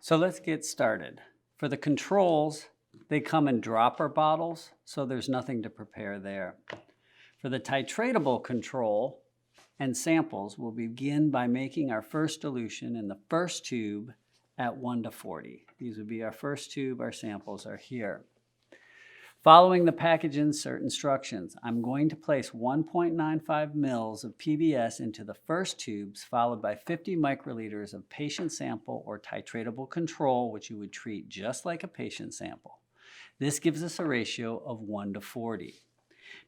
So let's get started. For the controls, they come in dropper bottles, so there's nothing to prepare there. For the titratable control and samples, we'll begin by making our first dilution in the first tube at 1 to 40. These would be our first tube. Our samples are here. Following the package insert instructions, I'm going to place 1.95 mils of PBS into the first tubes, followed by 50 microliters of patient sample or titratable control, which you would treat just like a patient sample. This gives us a ratio of 1 to 40.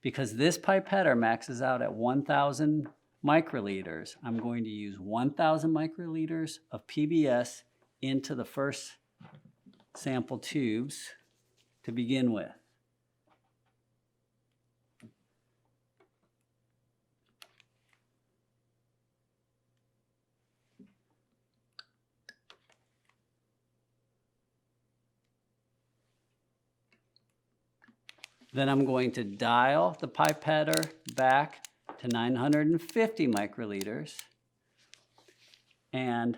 Because this pipetter maxes out at 1,000 microliters, I'm going to use 1,000 microliters of PBS into the first sample tubes to begin with. Then I'm going to dial the pipetter back to 950 microliters and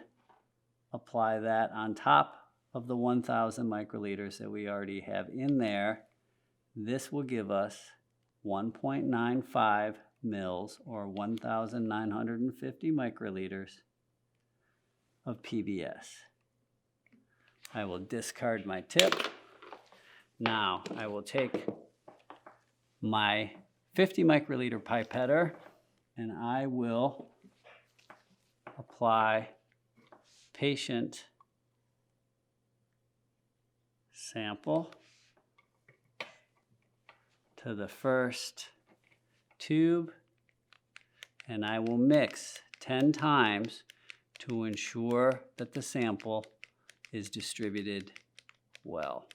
apply that on top of the 1,000 microliters that we already have in there. This will give us 1.95 mils or 1,950 microliters of PBS. I will discard my tip. Now I will take my 50 microliter pipetter and I will apply patient sample to the first tube, and I will mix 10 times to ensure that the sample is distributed well.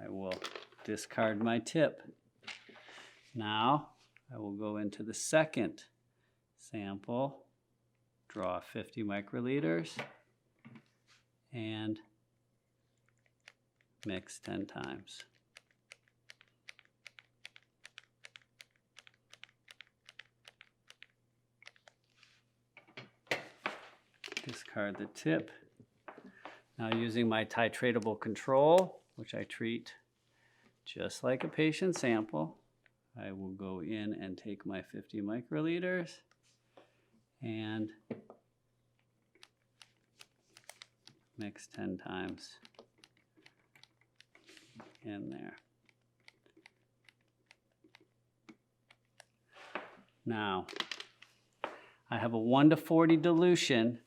I will discard my tip. Now I will go into the second sample, draw 50 microliters, and mix 10 times. Discard the tip. Now using my titratable control, which I treat just like a patient sample, I will go in and take my 50 microliters and mix 10 times in there. Now, I have a 1 to 40 dilution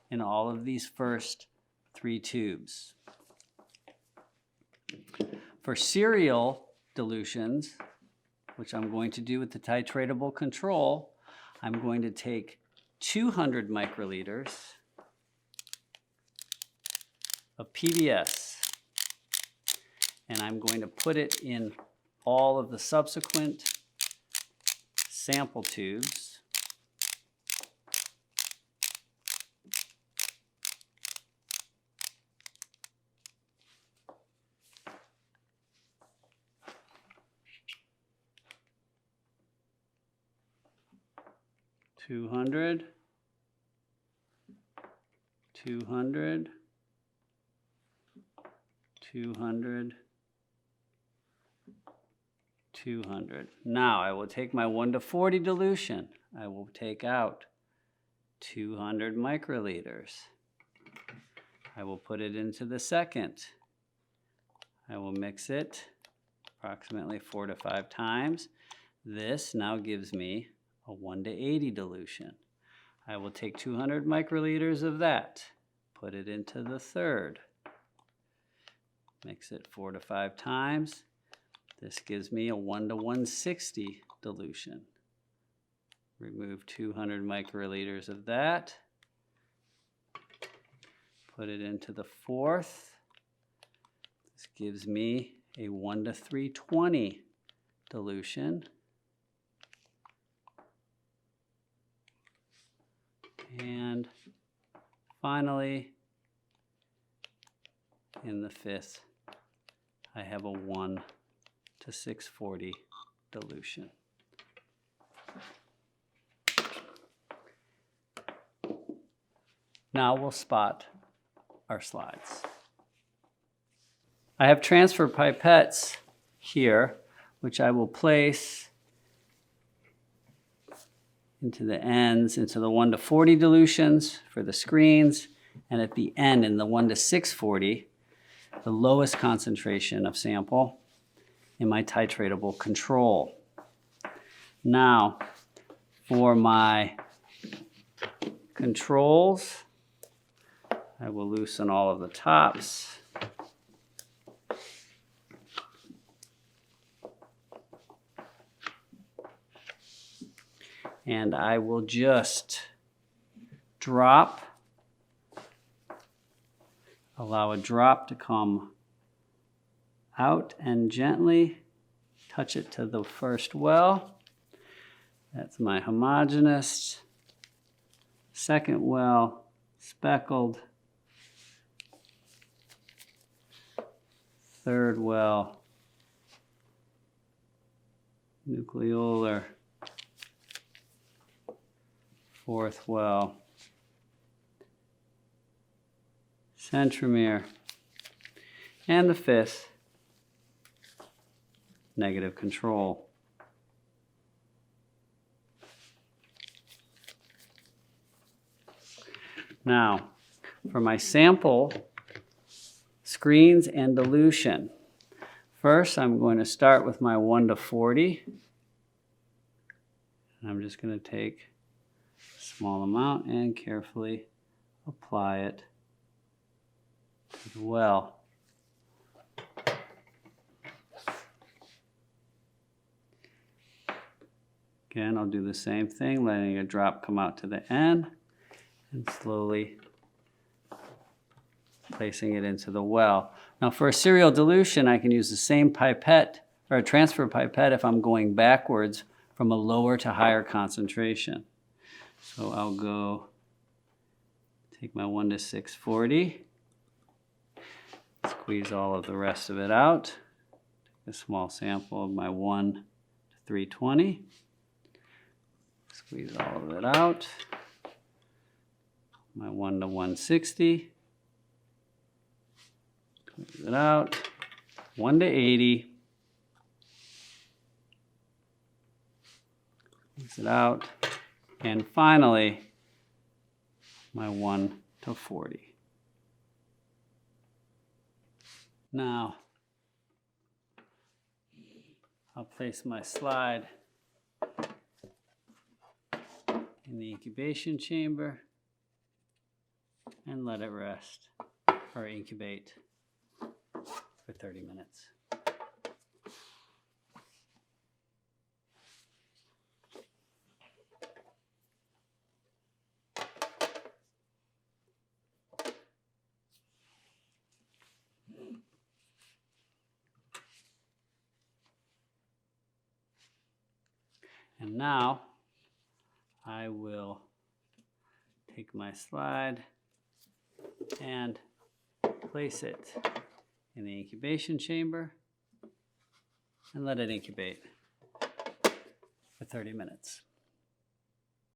in all of these first 3 tubes. For serial dilutions, which I'm going to do with the titratable control, I'm going to take 200 microliters of PBS, and I'm going to put it in all of the subsequent sample tubes. Two hundred, 200, 200, 200. Now I will take my 1 to 40 dilution. I will take out 200 microliters. I will put it into the second. I will mix it approximately 4 to 5 times. This now gives me a 1 to 80 dilution. I will take 200 microliters of that, put it into the third. Mix it 4 to 5 times. This gives me a 1 to 160 dilution. Remove 200 microliters of that. Put it into the fourth. This gives me a 1 to 320 dilution. And finally, in the fifth, I have a 1 to 640 dilution. Now we'll spot our slides. I have transfer pipettes here, which I will place into the ends, into the 1 to 40 dilutions for the screens, and at the end in the 1 to 640, the lowest concentration of sample in my titratable control. Now, for my controls, I will loosen all of the tops. And I will just drop, allow a drop to come out and gently touch it to the first well. That's my homogeneous. Second well, speckled. Third well, nucleolar. Fourth well, centromere. And the fifth, negative control. Now, for my sample screens and dilution, first I'm going to start with my 1 to 40. And I'm just going to take a small amount and carefully apply it to the well. Again, I'll do the same thing, letting a drop come out to the end and slowly placing it into the well. Now for a serial dilution, I can use the same pipette or a transfer pipette if I'm going backwards from a lower to higher concentration. So I'll go take my 1 to 640, squeeze all of the rest of it out, take a small sample of my 1 to 320, squeeze all of it out, my 1 to 160, squeeze it out, 1 to 80, squeeze it out, and finally my 1 to 40. Now I'll place my slide in the incubation chamber and let it rest or incubate for 30 minutes. And now I will take my slide and place it in the incubation chamber and let it incubate for 30 minutes.